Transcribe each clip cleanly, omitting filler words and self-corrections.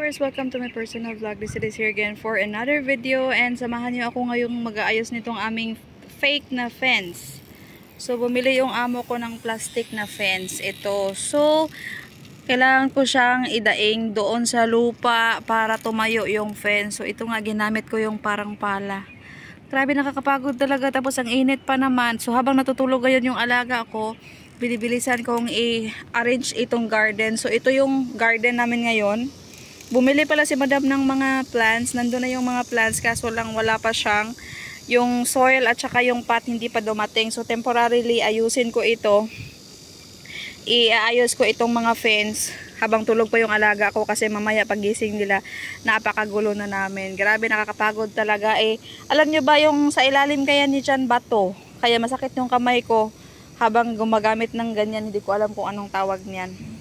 viewers, welcome to my personal vlog. This is here again for another video, and samahan niyo ako ngayong mag-aayos nitong aming fake na fence. So bumili yung amo ko ng plastic na fence ito. So kailangan ko siyang idaing doon sa lupa para tumayo yung fence. So ito nga ginamit ko yung parang pala. Grabe, nakakapagod talaga, tapos ang init pa naman. So habang natutulog ngayon yung alaga ko, binibilisan kong i-arrange itong garden. So ito yung garden namin ngayon. Bumili pala si madam ng mga plants. Nandun na yung mga plants, kaso lang wala pa siyang yung soil at saka yung pot hindi pa dumating. So temporarily ayusin ko ito. Iayos ko itong mga fence habang tulog pa yung alaga ko, kasi mamaya pagising nila napakagulo na namin. Grabe, nakakapagod talaga. Alam nyo ba yung sa ilalim kaya ni Jan bato? Kaya masakit yung kamay ko habang gumagamit ng ganyan. Hindi ko alam kung anong tawag niyan.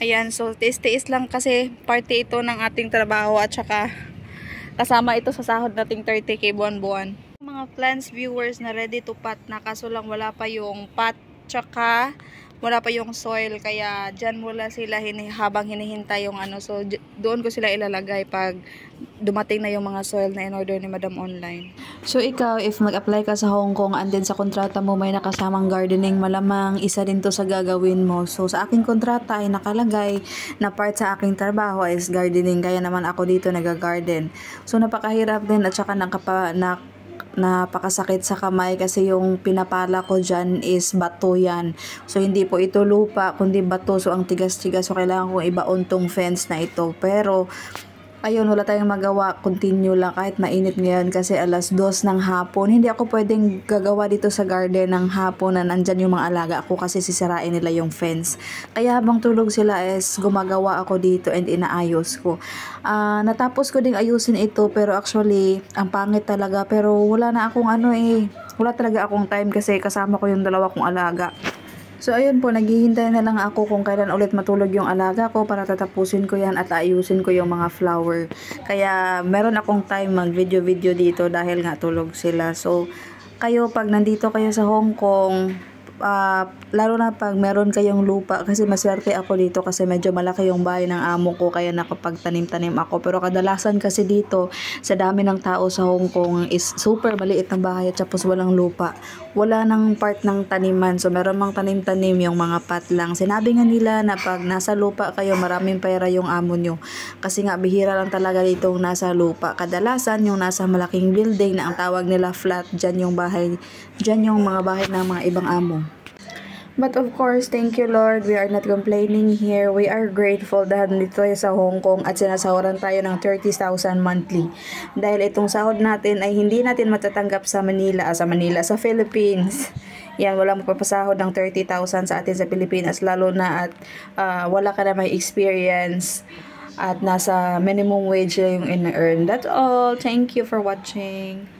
Ayan, so tiis-tiis lang kasi parte ito ng ating trabaho at saka kasama ito sa sahod nating 30k buwan-buwan. Mga plants viewers na ready to pot na, kaso lang wala pa yung pot tsaka wala pa yung soil, kaya dyan mula sila habang hinihintay yung ano. So doon ko sila ilalagay pag dumating na yung mga soil na in-order ni Madam online. So ikaw, if mag-apply ka sa Hong Kong and then sa kontrata mo may nakasamang gardening, malamang isa din to sa gagawin mo. So sa aking kontrata ay nakalagay na part sa aking trabaho is gardening, kaya naman ako dito nag-garden. So napakahirap din at saka napakasakit sa kamay kasi yung pinapala ko dyan is bato yan. So hindi po ito lupa kundi bato, so ang tigas-tigas. So kailangan kong ibaon tong fence na ito, pero ayun, wala tayong magawa, continue lang kahit mainit ngayon kasi 2:00 ng hapon. Hindi ako pwedeng gagawa dito sa garden ng hapon na nandyan yung mga alaga ko kasi sisirain nila yung fence. Kaya habang tulog sila is gumagawa ako dito and inaayos ko. Natapos ko ding ayusin ito, pero actually ang pangit talaga, pero wala na akong wala talaga akong time kasi kasama ko yung dalawa kong alaga. So ayun po, naghihintay na lang ako kung kailan ulit matulog yung alaga ko para tatapusin ko yan at ayusin ko yung mga flower. Kaya meron akong time mag video dito dahil nga tulog sila. So kayo, pag nandito kayo sa Hong Kong, lalo na pag meron kayong lupa, kasi maswerte ako dito kasi medyo malaki yung bahay ng amo ko, kaya nakapagtanim-tanim ako. Pero kadalasan kasi dito sa dami ng tao sa Hong Kong is super maliit na bahay at tapos walang lupa, wala nang part ng taniman. So meron mang tanim-tanim yung mga pat lang. Sinabi nga nila na pag nasa lupa kayo maraming pera yung amo nyo, kasi nga bihira lang talaga ditong nasa lupa. Kadalasan yung nasa malaking building na ang tawag nila flat, dyan yung mga bahay ng mga ibang amo. But of course, thank you Lord, we are not complaining here. We are grateful dahil dito tayo sa Hong Kong at sinasahuran tayo ng 30,000 monthly. Dahil itong sahod natin ay hindi natin matatanggap sa sa Philippines. Yan, wala magpapasahod ng 30,000 sa atin sa Pilipinas, lalo na at wala ka na may experience at nasa minimum wage yung in-earn. That's all. Thank you for watching.